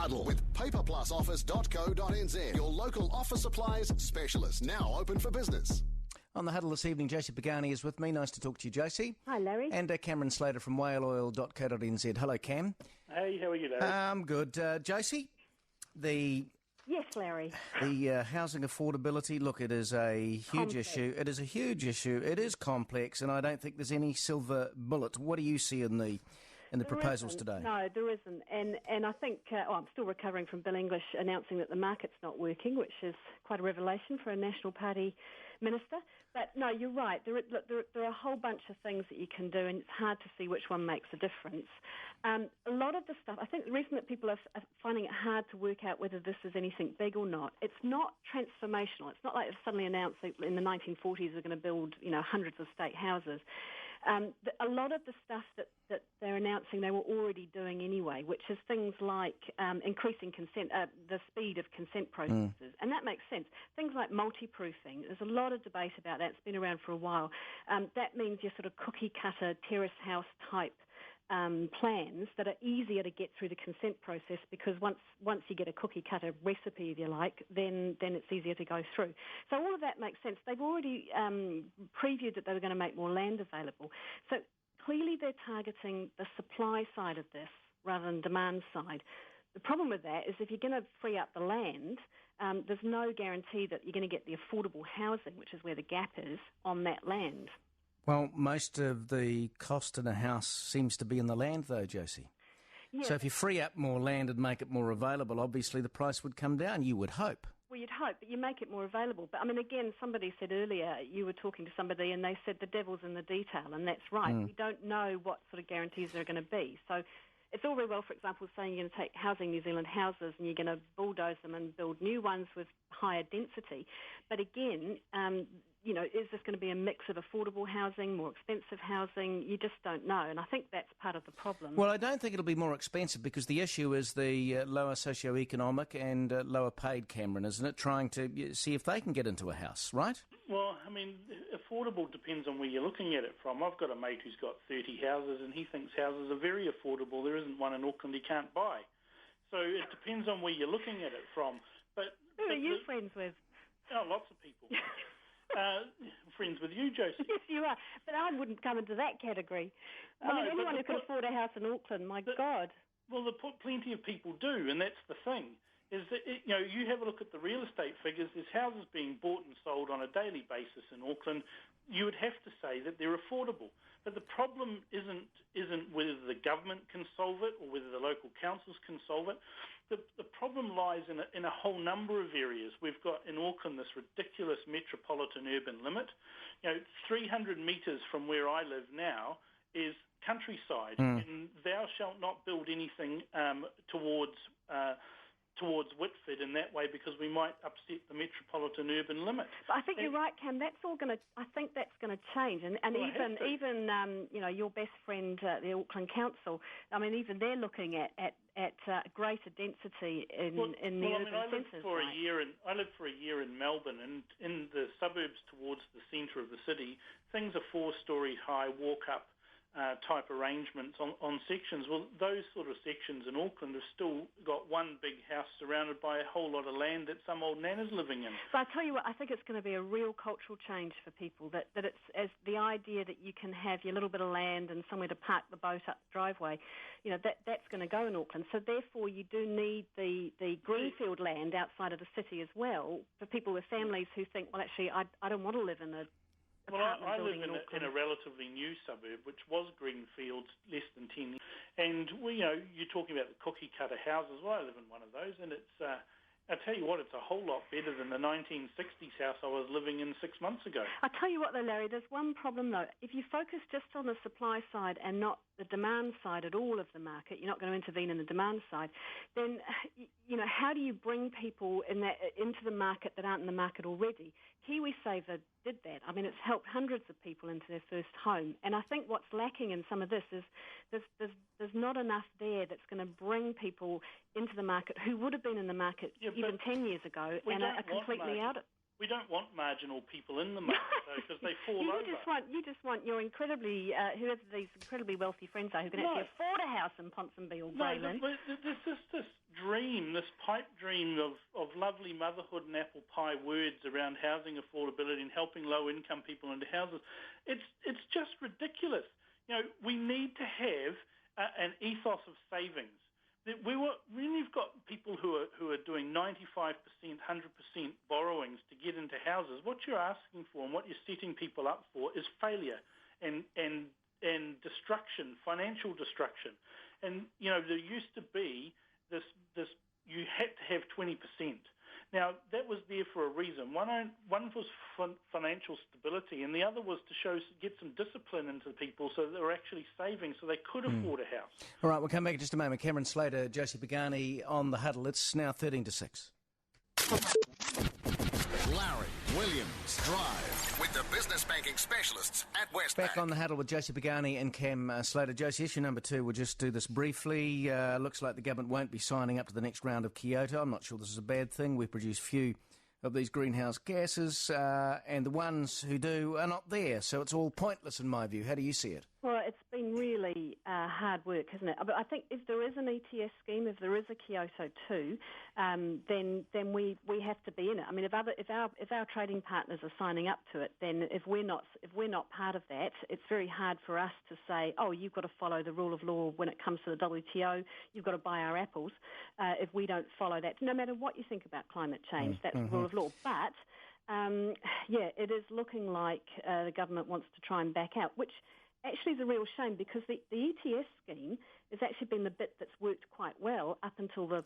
Huddle with paperplusoffice.co.nz, your local office supplies specialist, now open for business. On the Huddle this evening, Josie Pagani is with me. Nice to talk to you, Josie. Hi, Larry. And Cameron Slater from whaleoil.co.nz. Hello, Cam. Hey, how are you, Larry? I'm good. Josie, Yes, Larry. The housing affordability, look, it is a huge issue. It is a huge issue. It is complex, and I don't think there's any silver bullet. What do you see in the proposals today? No, there isn't. And I think, I'm still recovering from Bill English announcing that the market's not working, which is quite a revelation for a National Party minister. But no, you're right. There are a whole bunch of things that you can do, and it's hard to see which one makes a difference. A lot of the stuff, I think the reason that people are finding it hard to work out whether this is anything big or not, it's not transformational. It's not like they've suddenly announced that in the 1940s we're going to build, hundreds of state houses. A lot of the stuff that they're announcing they were already doing anyway, which is things like increasing consent, the speed of consent processes. And that makes sense. Things like multi-proofing, there's a lot of debate about that. It's been around for a while. That means your sort of cookie-cutter terrace house type plans that are easier to get through the consent process, because once you get a cookie-cutter recipe, if you like, then it's easier to go through. So all of that makes sense. They've already previewed that they were going to make more land available. So clearly they're targeting the supply side of this rather than demand side. The problem with that is if you're going to free up the land, there's no guarantee that you're going to get the affordable housing, which is where the gap is, on that land. Well, most of the cost in a house seems to be in the land, though, Josie. Yeah. So if you free up more land and make it more available, obviously the price would come down, you would hope. Well, you'd hope, but you make it more available. But, again, somebody said earlier, you were talking to somebody and they said the devil's in the detail, and that's right. We don't know what sort of guarantees there are going to be. So it's all very well, for example, saying you're going to take Housing New Zealand houses and you're going to bulldoze them and build new ones with higher density. But again, is this going to be a mix of affordable housing, more expensive housing? You just don't know, and I think that's part of the problem. Well, I don't think it'll be more expensive, because the issue is the lower socioeconomic and lower paid, Cameron, isn't it? Trying to see if they can get into a house, right? Well, affordable depends on where you're looking at it from. I've got a mate who's got 30 houses, and he thinks houses are very affordable. There isn't one in Auckland he can't buy. So it depends on where you're looking at it from. Who are you friends with? Oh, lots of people. Friends with you, Josie. Yes, you are. But I wouldn't come into that category. Anyone who can afford a house in Auckland, my God. Well, plenty of people do, and that's the thing. Is that you have a look at the real estate figures. There's houses being bought and sold on a daily basis in Auckland. You would have to say that they're affordable. But the problem isn't whether the government can solve it or whether the local councils can solve it. The problem lies in a whole number of areas. We've got in Auckland this ridiculous metropolitan urban limit. 300 metres from where I live now is countryside, and thou shalt not build anything towards Whitford in that way, because we might upset the metropolitan urban limit. But I think you're right, Cam. I think that's going to change, and even your best friend, the Auckland Council. Even they're looking at greater density in the urban centres. I lived for a year in Melbourne, and in the suburbs towards the centre of the city, things are 4-storey high, walk up type arrangements on sections. Well, those sort of sections in Auckland have still got one big house surrounded by a whole lot of land that some old nan is living in. But I tell you what, I think it's going to be a real cultural change for people, that it's as the idea that you can have your little bit of land and somewhere to park the boat up the driveway, that's going to go in Auckland. So therefore you do need the greenfield land outside of the city as well, for people with families who think, well, actually, I don't want to live in a Well, I live in a relatively new suburb, which was greenfields less than 10 years. And, you're talking about the cookie-cutter houses. Well, I live in one of those, and it's... I tell you what, it's a whole lot better than the 1960s house I was living in 6 months ago. I tell you what, though, Larry, there's one problem, though. If you focus just on the supply side and not the demand side at all of the market, you're not going to intervene in the demand side, then, how do you bring people into the market that aren't in the market already? KiwiSaver did that. It's helped hundreds of people into their first home. And I think what's lacking in some of this is there's not enough there that's going to bring people into the market who would have been in the market even 10 years ago and are completely out of it. We don't want marginal people in the market. because they fall over. You just want your incredibly, whoever these incredibly wealthy friends are who can actually afford a house in Ponsonby or Greyland. No, there's just this dream, this pipe dream of lovely motherhood and apple pie words around housing affordability and helping low-income people into houses. It's just ridiculous. We need to have an ethos of savings. When you've got people who are doing 95%, 100% borrowings to get into houses, what you're asking for and what you're setting people up for is failure and destruction, financial destruction. And there used to be this you had to have 20%. Now, that was there for a reason. One was financial stability, and the other was to get some discipline into people so that they were actually saving so they could afford a house. All right, we'll come back in just a moment. Cameron Slater, Josie Pagani on the Huddle. It's now 13 to 6. Larry Williams Drive with the business banking specialists at Westpac. Back on the Huddle with Josie Pagani and Cam Slater. Josie, issue number 2, we'll just do this briefly. Looks like the government won't be signing up to the next round of Kyoto. I'm not sure this is a bad thing. We produce few of these greenhouse gases, and the ones who do are not there, so it's all pointless in my view. How do you see it? Well, it's been really hard work, hasn't it? But I think if there is an ETS scheme, if there is a Kyoto 2, then we have to be in it. I mean, if our trading partners are signing up to it, then if we're not part of that, it's very hard for us to say, oh, you've got to follow the rule of law when it comes to the WTO. You've got to buy our apples. If we don't follow that, no matter what you think about climate change, that's the rule of law. But it is looking like the government wants to try and back out, which actually is a real shame because the ETS scheme has actually been the bit that's worked quite well up until the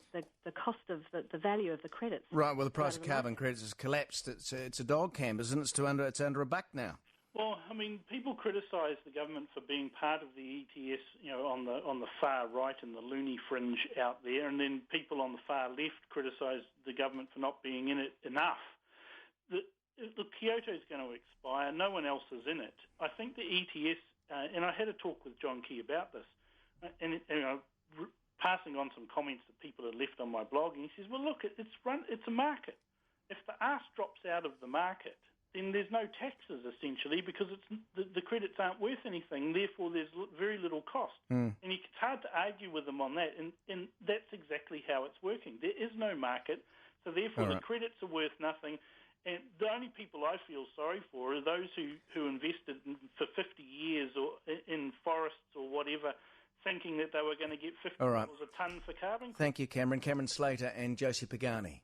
cost of the value of the credits. Right, well, the price of carbon credits has collapsed. It's a dog camp, isn't it? It's under $1 now. Well, I mean, people criticise the government for being part of the ETS, on the far right and the loony fringe out there, and then people on the far left criticise the government for not being in it enough. The Kyoto is going to expire. No one else is in it. I think the ETS, and I had a talk with John Key about this, and passing on some comments that people had left on my blog, and he says, well, look, it's a market. If the arse drops out of the market, then there's no taxes, essentially, because the credits aren't worth anything. Therefore, there's very little cost. And it's hard to argue with them on that, and that's exactly how it's working. There is no market, so therefore the credits are worth nothing. And the only people I feel sorry for are those who invested for 50 years or in forests or whatever, thinking that they were going to get $50 a tonne for carbon. Thank you, Cameron. Cameron Slater and Josie Pagani.